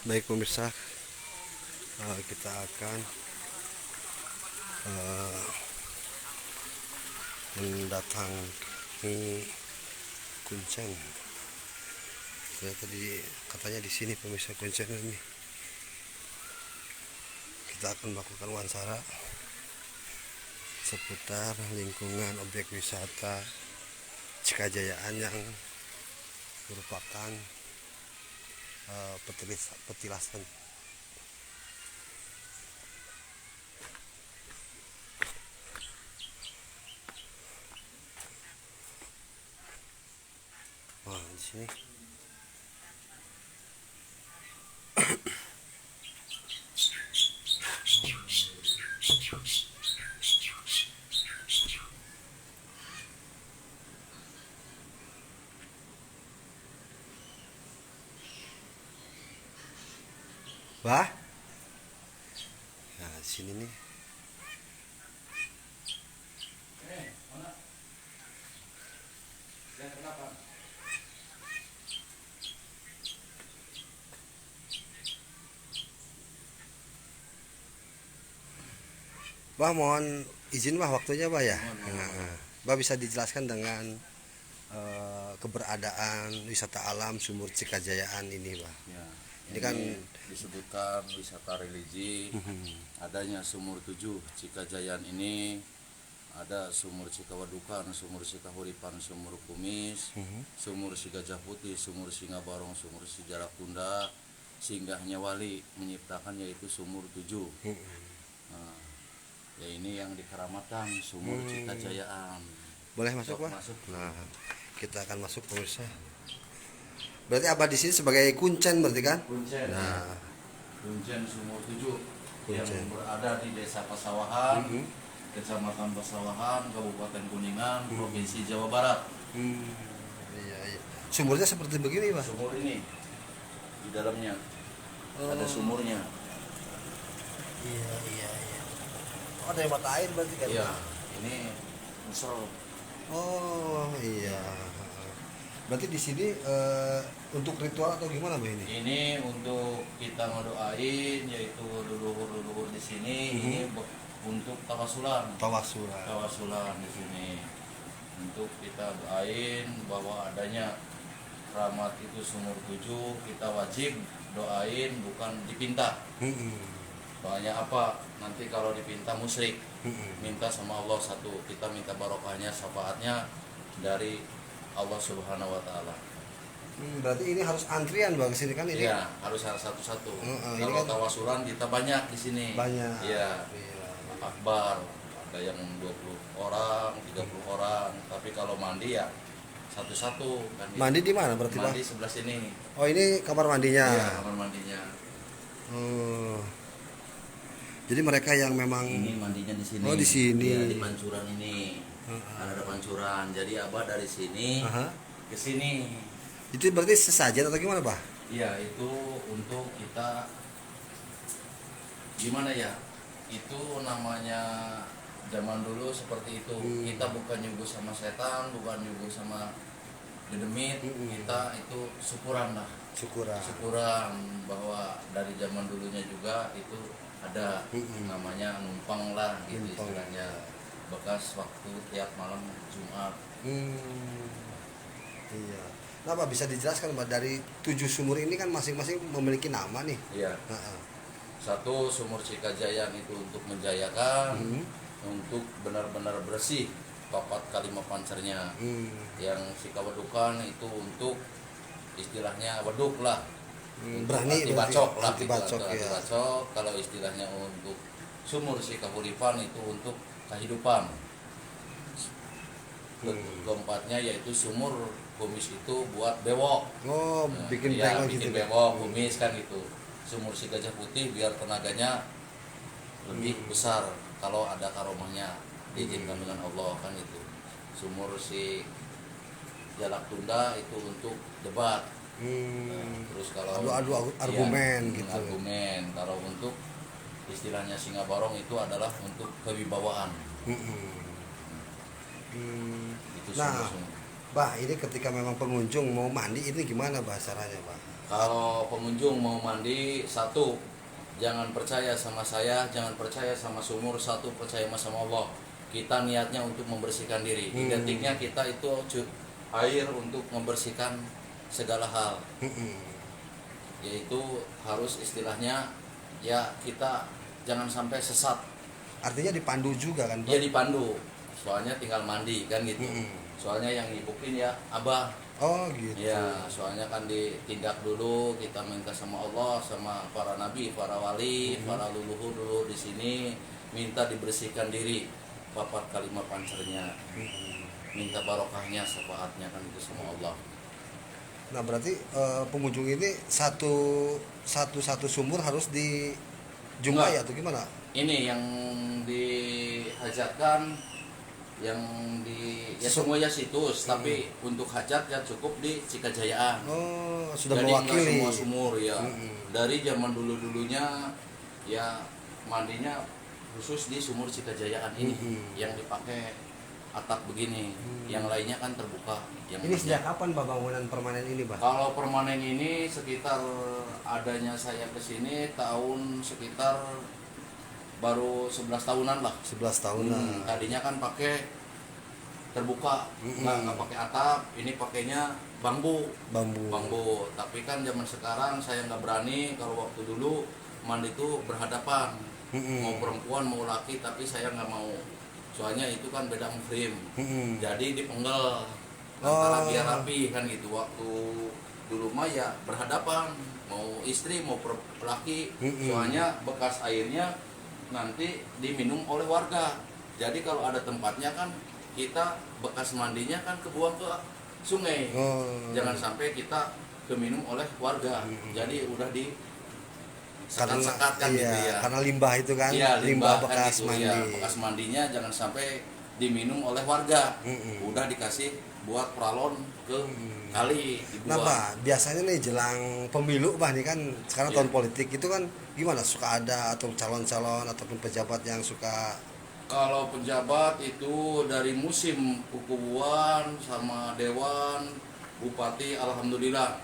Baik pemirsa, kita akan mendatangi Kuncen. Ya, tadi katanya di sini pemirsa Kuncen ini. Kita akan melakukan wawancara seputar lingkungan objek wisata Cikajayaan yang merupakan petilasan. Wah, di sini Wah, nah di sini nih. Bah, mohon izin bah waktunya bah ya. Nah, bah bisa dijelaskan dengan keberadaan wisata alam Sumur Cikajayaan ini bah. Ya, Ini kan disebutkan wisata religi. Adanya Sumur 7 Cikajayaan ini ada Sumur Cikawadukan, Sumur Cikahuripan, Sumur Kumis, Sumur Si Gajah Putih, Sumur Singa Barong, Sumur Si Jalak Tunda, singgahnya wali menyiptakan yaitu Sumur 7. Nah, ya ini yang dikeramatkan Sumur Cikajayaan. boleh masuk Sok bah. masuk. Nah, kita akan masuk pemirsa. Berarti abah di sini sebagai kuncen berarti kan? Kuncen. Nah, Kuncen Sumur 7 yang Kuncen. berada di Desa Pasawahan, Kecamatan Pasawahan, Kabupaten Kuningan, Provinsi Jawa Barat. Iya, iya. Sumurnya seperti begini bah. Sumur ini di dalamnya ada sumurnya. Iya, iya, iya. Oh, ada mata air berarti kan? Iya, ini musel. Oh, iya. Berarti di sini untuk ritual atau gimana bah ini? Ini untuk kita ngedoain yaitu leluhur-leluhur di sini. Ini untuk tawasulan. Tawasulan. Tawasulan di sini. Untuk kita doain bahwa adanya rahmat itu Sumur 7, kita wajib doain bukan dipinta. Soalnya apa? Nanti kalau dipinta musyrik. Minta sama Allah satu, kita minta barokahnya, syafaatnya dari Allah Subhanahu wa taala. Berarti ini harus antrian bang sini kan ini? Iya, harus satu-satu. Ini Kalau kan tawasulan kita banyak di sini. banyak. Iya. Iya. Akbar, ada yang 20 orang, 30 orang. Tapi kalau mandi ya satu-satu kan. Mandi di mana berarti bang? Mandi sebelah sini. Oh, ini kamar mandinya. Iya, kamar mandinya. Oh. Jadi mereka yang memang Ini mandinya di sini. Oh, di sini. Iya, di pancuran ini. Kan ada pancuran. Jadi abah dari sini ke sini. Itu berarti sesajen atau gimana bah? Iya, itu untuk kita gimana ya? Itu namanya zaman dulu seperti itu. Kita bukan nyuguh sama setan, bukan nyuguh sama dedemit. Kita itu syukuran lah. Syukuran bahwa dari zaman dulunya juga itu ada namanya numpang lah gitu istilahnya, bekas waktu tiap malam Jumat. Iya. Nah, Pak, bisa dijelaskan Pak, dari 7 sumur ini kan masing-masing memiliki nama nih. Iya. Satu Sumur Cikajayaan itu untuk menjayakan, untuk benar-benar bersih papat kalimat pancernya. Yang Cikawadukan itu untuk istilahnya weduk lah. Berani dibacok lah, dibacok ya. dibacok. Kalau istilahnya untuk Sumur Cikahuripan itu untuk kehidupan. Keempatnya yaitu Sumur Kumis itu buat bewok. Oh, bikin Ya, tengok bikin gitu. bewok, kumis kan gitu. Sumur Si Gajah Putih biar tenaganya lebih besar kalau ada karomahnya, diizinkan dengan Allah kan itu. Sumur Si Jalak Tunda itu untuk debat. Terus kalau Adu argumen iya, gitu. argumen. Kalau untuk istilahnya Singa Barong itu adalah untuk kewibawaan. Itu Nah, sumur-sumur. Bah, ini ketika memang pengunjung mau mandi ini gimana bah caranya, Pak? Kalau pengunjung mau mandi, satu, jangan percaya sama saya, jangan percaya sama sumur, satu percaya sama Allah. Kita niatnya untuk membersihkan diri. Identiknya kita itu air untuk membersihkan segala hal. Yaitu harus istilahnya ya kita jangan sampai sesat. Artinya dipandu juga kan, Pak? Ya dipandu. Soalnya tinggal mandi kan gitu. Soalnya yang nyibukin ya Abah. Oh gitu. Ya, soalnya kan ditindak dulu, kita minta sama Allah, sama para nabi, para wali, para leluhur dulu di sini minta dibersihkan diri, papat kalimat pancernya, minta barokahnya, syafaatnya kan itu sama Allah. Nah berarti pengunjung ini satu sumur harus dijumpai atau gimana? Ini yang dihajatkan yang ya semuanya situs, tapi untuk hajat ya cukup di Cikajayaan. Oh, sudah Jadi mewakili. nggak semua sumur ya. Dari zaman dulu-dulunya ya mandinya khusus di sumur Cikajayaan ini yang dipakai atap begini. Yang lainnya kan terbuka. Yang Ini sejak kapan Pak bangunan permanen ini, Pak? kalau permanen ini sekitar adanya saya ke sini tahun sekitar baru 11 tahunan lah. 11 tahunan. Tadinya kan pakai terbuka, nggak pakai atap, ini pakainya bambu. Tapi kan zaman sekarang saya nggak berani. Kalau waktu dulu mandi itu berhadapan, mau perempuan mau laki, tapi saya nggak mau. Soalnya itu kan beda muhrim, jadi dipenggal antara biar rapi kan gitu. Waktu dulu mah ya berhadapan, mau istri mau laki. Soalnya bekas airnya nanti diminum oleh warga. Jadi kalau ada tempatnya kan kita bekas mandinya kan kebuang ke sungai. Jangan sampai kita keminum oleh warga. Jadi udah di sekat-sekat kan gitu ya. Karena limbah itu kan, iya, limbah kan bekas gitu, mandi. ya, bekas mandinya jangan sampai diminum oleh warga. Udah dikasih buat pralon ke kali dibuang. Nah Pak, biasanya nih jelang pemilu Pak, ini kan sekarang tahun politik itu kan gimana, suka ada atau calon-calon ataupun pejabat yang suka? Kalau pejabat itu dari musim kukubuan sama dewan, bupati, alhamdulillah.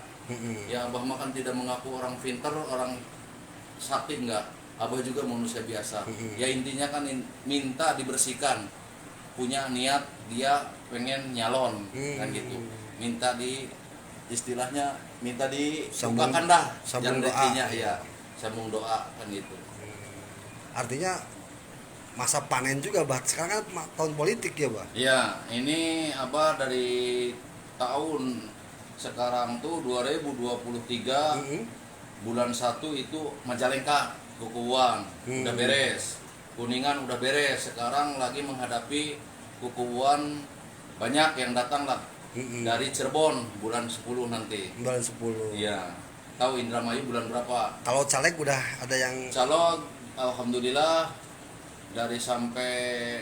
Ya Abah makan tidak mengaku orang pinter, orang sakti enggak. Abah juga manusia biasa. Ya intinya kan minta dibersihkan. Punya niat dia pengen nyalon kan gitu. Minta istilahnya minta dibukakan dah sambung jalan doa. rezekinya ya. Sambung doa kan gitu. Artinya masa panen juga Bah. Sekarang kan tahun politik ya Bah. Ya, ini Abah dari tahun sekarang tuh 2023 bulan 1 itu Majalengka, Kukubuan udah beres. Kuningan udah beres. Sekarang lagi menghadapi Kukubuan, banyak yang datang lah. Dari Cirebon bulan 10 nanti. Bulan 10. Iya. Tahu Indramayu bulan berapa? Kalau caleg udah ada yang Calon alhamdulillah dari sampai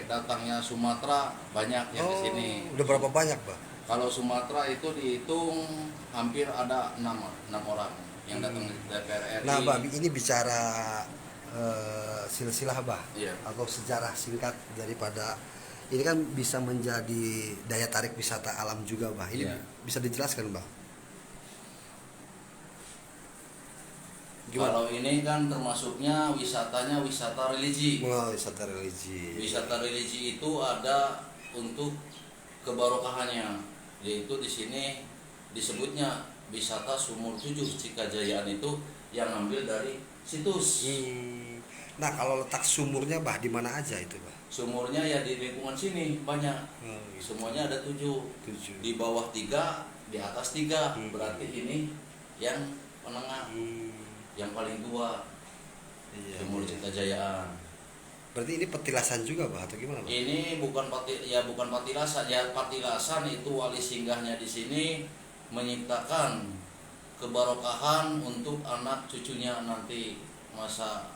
datangnya Sumatera banyak yang di sini. Udah berapa banyak Bah? Kalau Sumatera itu dihitung hampir ada 6 orang yang datang ke DPR RI. Nah Bah, ini bicara silsilah Bah, Iya. atau sejarah singkat daripada ini kan bisa menjadi daya tarik wisata alam juga Bah. Ini Iya. bisa dijelaskan Bah? Kalau ini kan termasuknya wisatanya wisata religi. Wisata religi. Wisata religi itu ada untuk kebarokahannya, yaitu di sini disebutnya wisata Sumur 7 Cikajayaan itu yang ambil dari situs. Nah kalau letak sumurnya Bah di mana aja itu Bah? Sumurnya ya di lingkungan sini banyak. Semuanya ada 7. Di bawah 3, di atas 3. Berarti ini yang penengah, yang paling tua. Sumur Cikajayaan. Berarti ini petilasan juga Bah atau gimana Bah? Ini bukan patilasan, ya patilasan itu wali singgahnya di sini menciptakan kebarokahan untuk anak cucunya nanti masa.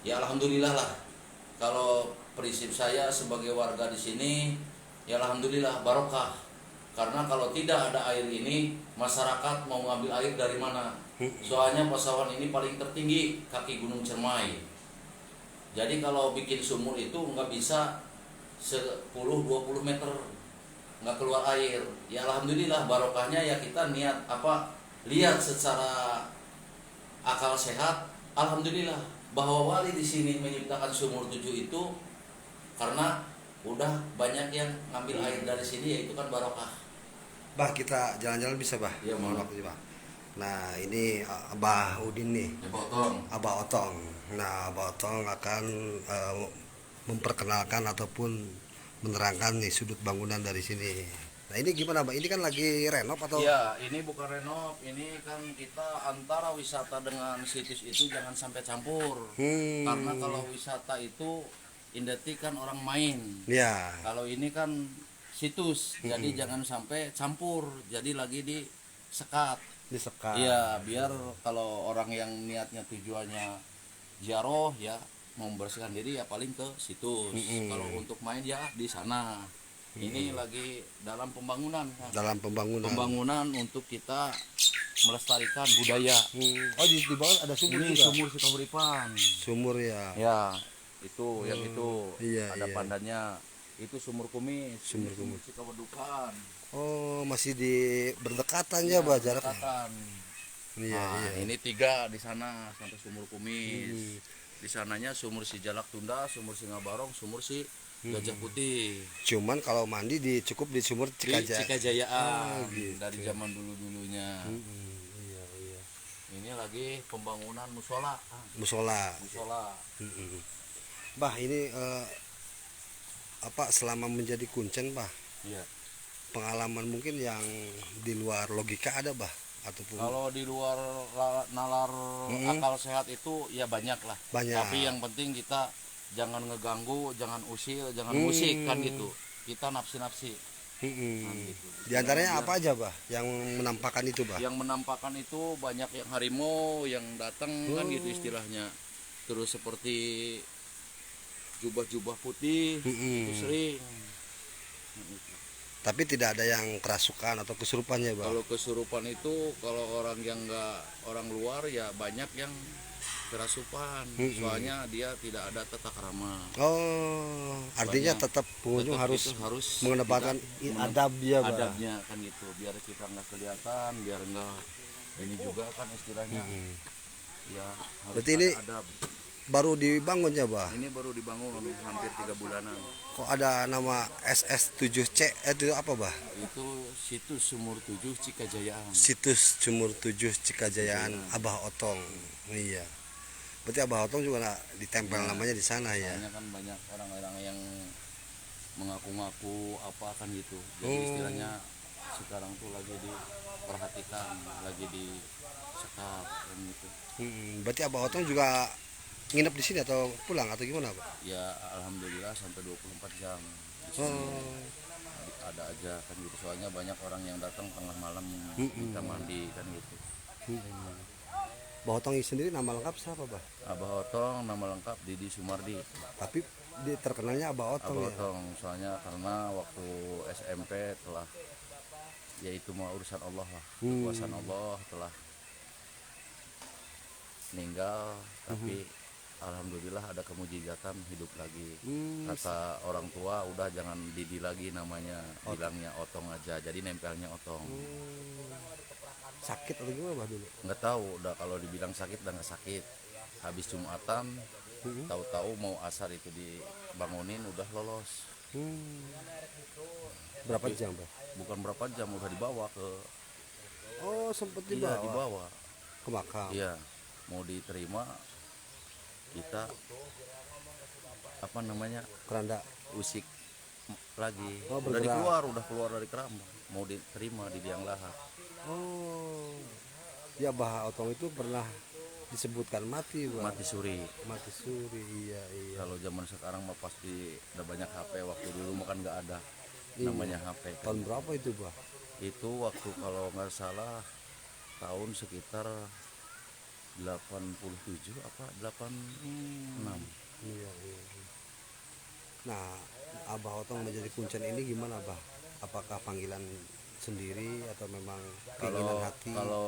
Ya alhamdulillah lah. Kalau prinsip saya sebagai warga di sini, ya alhamdulillah barokah. Karena kalau tidak ada air ini, masyarakat mau ngambil air dari mana? Soalnya Pasawan ini paling tertinggi kaki Gunung Cermai. Jadi kalau bikin sumur itu nggak bisa 10-20 meter nggak keluar air. Ya alhamdulillah barokahnya ya kita niat apa lihat secara akal sehat, alhamdulillah bahwa wali di sini menciptakan sumur 7 itu karena udah banyak yang ngambil air dari sini, yaitu kan barokah. Bah, kita jalan-jalan bisa, Bah? Iya, Mohon mohon. waktu, Bah. Nah, ini Abah Udin nih, Ya potong. Abah Otong. Nah, Abah Otong akan memperkenalkan ataupun menerangkan nih sudut bangunan dari sini. Nah, ini gimana, Bah? Ini kan lagi renov atau? Ya, ini bukan renov, ini kan kita antara wisata dengan situs itu jangan sampai campur. Karena kalau wisata itu identik kan orang main. Ya, Kalau ini kan situs, jadi jangan sampai campur. Jadi lagi di sekat. disekat. Iya, biar kalau orang yang niatnya tujuannya ziarah ya mau membersihkan diri ya paling ke situs. Kalau untuk main ya di sana. Ini lagi dalam pembangunan. Kang. Dalam pembangunan. Pembangunan untuk kita melestarikan budaya. Oh, di bawah ada sumur Ini juga. sumur Sikahuripan. Sumur ya. Ya, itu yang itu Iya, ada iya. pandannya. Itu sumur kumis. Sumur Ini kumis. Sikawedukan. Oh, masih di berdekatan ya, Bah, jaraknya. Berdekatan. Iya, Nah, iya. ini 3 di sana sampai sumur kumis. Di sananya sumur si Jalak Tunda, sumur si Ngabarong, sumur si Gajah Putih. Cuman kalau mandi cukup di sumur Di Cikaja. Cikajayaan gitu. dari zaman dulu-dulunya. Iya, iya. Ini lagi pembangunan musola. Musola. Musola. Bah, ini apa selama menjadi kuncen, Bah? Iya. Pengalaman mungkin yang di luar logika ada, Bah? Ataupun Kalau di luar nalar akal sehat itu ya banyak lah. Banyak. Tapi yang penting kita jangan ngeganggu, jangan usil, jangan musik kan gitu. Kita nafsi-nafsi. Kan gitu. Di antaranya apa aja, Bah? Yang menampakkan itu, Bah? Yang menampakkan itu banyak yang harimau yang datang kan gitu istilahnya. Terus seperti jubah-jubah putih itu sering. Tapi tidak ada yang kerasukan atau kesurupannya, Bah? Kalau kesurupan itu kalau orang yang enggak orang luar ya banyak yang kerasupan. Soalnya dia tidak ada tata krama. Oh, artinya Banyak. tetap pengunjung Tetap harus itu harus mengedepankan kita adab ya, Bah? adabnya kan gitu, biar kita nggak kelihatan, biar enggak ini juga kan istilahnya ya harus Berarti ada ini adab. baru dibangun ya, Bah? Ini baru dibangun hampir 3 bulanan. Kok ada nama SS7C? Itu apa, Bah? Itu situs Sumur 7 Cikajayaan. Situs Sumur 7 Cikajayaan Abah Otong. Iya. Berarti Abah Otong juga ditempel namanya di sana ya. Soalnya kan banyak orang-orang yang mengaku-ngaku apa kan gitu. Jadi istilahnya sekarang tuh lagi diperhatikan, lagi disekap kan gitu. Berarti Abah Otong juga nginep di sini atau pulang atau gimana, Pak? Ya alhamdulillah sampai 24 jam di sini. Ada aja kan gitu. Soalnya banyak orang yang datang tengah malam minta mandi kan gitu. Abah Otong sendiri nama lengkap siapa, Bah? Abah Otong nama lengkap Didi Sumardi. Tapi dia terkenalnya Abah Otong Abah ya. Otong soalnya karena waktu SMP telah yaitu mau urusan Allah lah, kekuasaan Allah telah meninggal, tapi alhamdulillah ada kemujizatan hidup lagi. Kata orang tua udah jangan Didi lagi namanya, bilangnya Otong aja, jadi nempelnya Otong. Sakit atau gimana, Bah, dulu? Nggak tahu udah kalau dibilang sakit udah nggak sakit. Habis Jumatan tahu-tahu mau asar itu dibangunin udah lolos. Berapa jam, Bah? Bukan berapa jam udah dibawa ke Oh, sempat iya, dibawa dibawa. ke makam. Iya, mau diterima kita apa namanya Keranda. usik lagi. Oh, Udah bergerak. udah keluar dari keramba, mau diterima di liang lahat. Oh. Ya, Bah Otong itu pernah disebutkan mati, Bah. Mati suri. Mati suri, iya, iya. Kalau zaman sekarang mah pasti udah banyak HP, waktu dulu mah kan nggak ada namanya HP. Tahun berapa itu, Bah? Itu waktu kalau nggak salah tahun sekitar 87 apa 86. Iya, iya. Nah, Abah Otong menjadi kuncen ini gimana, Bah? Apakah panggilan sendiri atau memang keinginan Kalau hati? kalau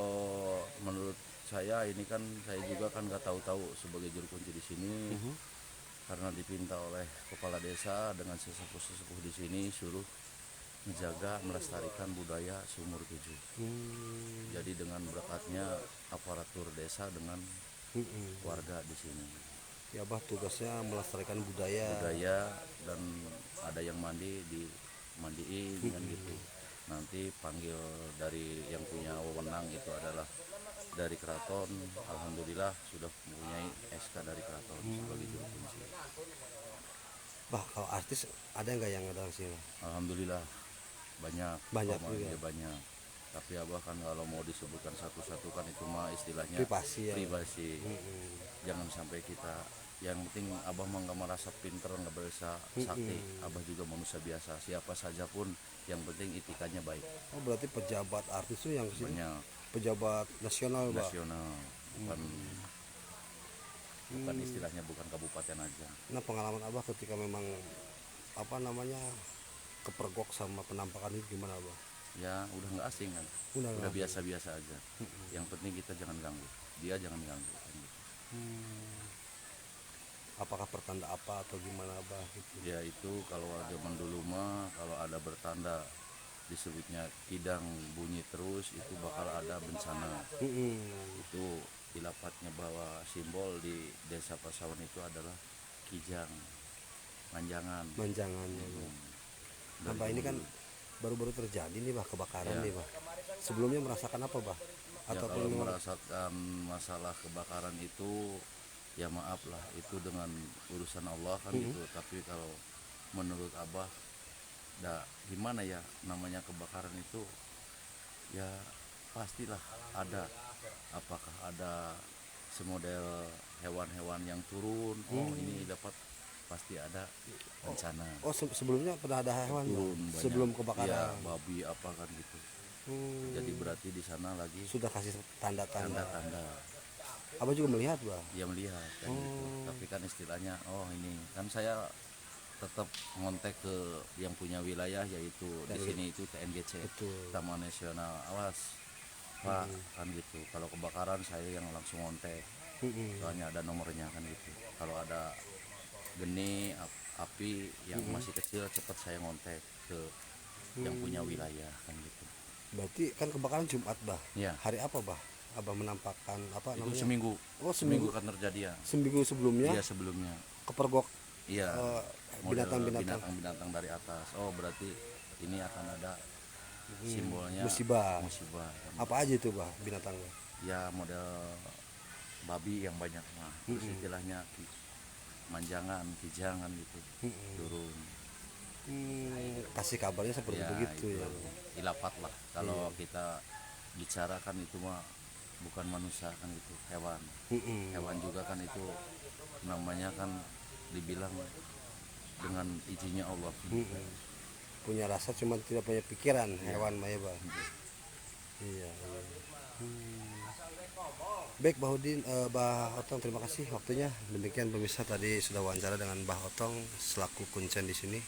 menurut saya ini kan saya juga kan nggak tahu-tahu sebagai juru kunci di sini karena dipinta oleh kepala desa dengan sesepuh-sesepuh di sini suruh menjaga melestarikan budaya Sumur Tujuh. Jadi dengan berkatnya aparatur desa dengan warga di sini. Ya Abah tugasnya melestarikan budaya. Dan ada yang mandi dimandiin kan gitu. Nanti panggil dari yang punya wewenang itu adalah dari keraton. Alhamdulillah sudah mempunyai SK dari keraton sebagai juru kunci. Bah, kalau artis ada nggak yang ada di sini? Alhamdulillah banyak Juga. ya banyak. Tapi Abah kan kalau mau disebutkan satu-satu kan itu mah istilahnya Privasi ya. privasi. Jangan sampai kita, yang penting Abah mah nggak merasa pinter, nggak berasa sakti. Abah juga manusia biasa, siapa saja pun yang penting etikanya baik. Oh, berarti pejabat artis tuh yang kesini Banyak pejabat nasional, Bah. nasional, bukan istilahnya bukan kabupaten aja. Nah, pengalaman Abah ketika memang apa namanya kepergok sama penampakan itu gimana, Abah? Ya udah nggak asing kan, Udah udah nggak biasa-biasa aja. Yang penting kita jangan ganggu, dia jangan ganggu kan gitu. Apakah pertanda apa atau gimana, Abah gitu? Ya itu kalau zaman dulu mah kalau ada bertanda disebutnya kidang bunyi terus itu bakal ada bencana. Itu dilapatnya bahwa simbol di desa Pasawan itu adalah kijang, manjangan. Manjangannya. Nah, Dari Bah, ini kan dulu. baru-baru terjadi nih, Bah, kebakaran Ya. nih, Bah. Sebelumnya merasakan apa, Bah? Ya Ataupun kalau memang merasakan masalah kebakaran itu ya maaf lah, itu dengan urusan Allah kan gitu. Tapi kalau menurut Abah gimana ya, namanya kebakaran itu ya pastilah ada. Apakah ada semodel hewan-hewan yang turun, ini dapat, pasti ada bencana. sebelumnya pernah ada hewan, Bah? Turun banyak. Sebelum kebakaran. Ya, babi apa kan gitu. Jadi berarti di sana lagi Sudah kasih tanda-tanda. tanda-tanda. Abah juga melihat, Bah. Dia melihat kan gitu. Tapi kan istilahnya ini kan saya tetap ngontek ke yang punya wilayah, yaitu di sini itu TNGC, Betul. Taman Nasional. Awas Pak kan gitu. Kalau kebakaran saya yang langsung ngontek. Soalnya ada nomornya kan gitu. Kalau ada geni api yang masih kecil cepat saya ngontek ke yang punya wilayah kan gitu. Berarti kan kebakaran Jumat, Bah. Ya. Hari apa, Bah? Abah menampakkan apa Itu namanya? seminggu. Oh, Seminggu kan terjadi ya. Seminggu sebelumnya Iya sebelumnya. kepergok Iya. Model binatang-binatang. binatang dari atas. Oh berarti ini akan ada simbolnya musibah. musibah. Apa aja itu, Bah, binatangnya? Ya model babi yang banyak mah. Terus istilahnya manjangan, kijangan gitu. Turun. Kasih kabarnya seperti Ya begitu itu ya. ilapat lah. Kalau kita bicarakan itu mah bukan manusia kan itu, hewan. Hewan juga kan itu namanya kan dibilang dengan izinnya Allah. Punya rasa cuma tidak punya pikiran, hewan mah ya, Bah. Iya. Baik, Bah Udin, Bah Otong, terima kasih waktunya. Demikian pemirsa, tadi sudah wawancara dengan Bah Otong selaku kuncen di sini.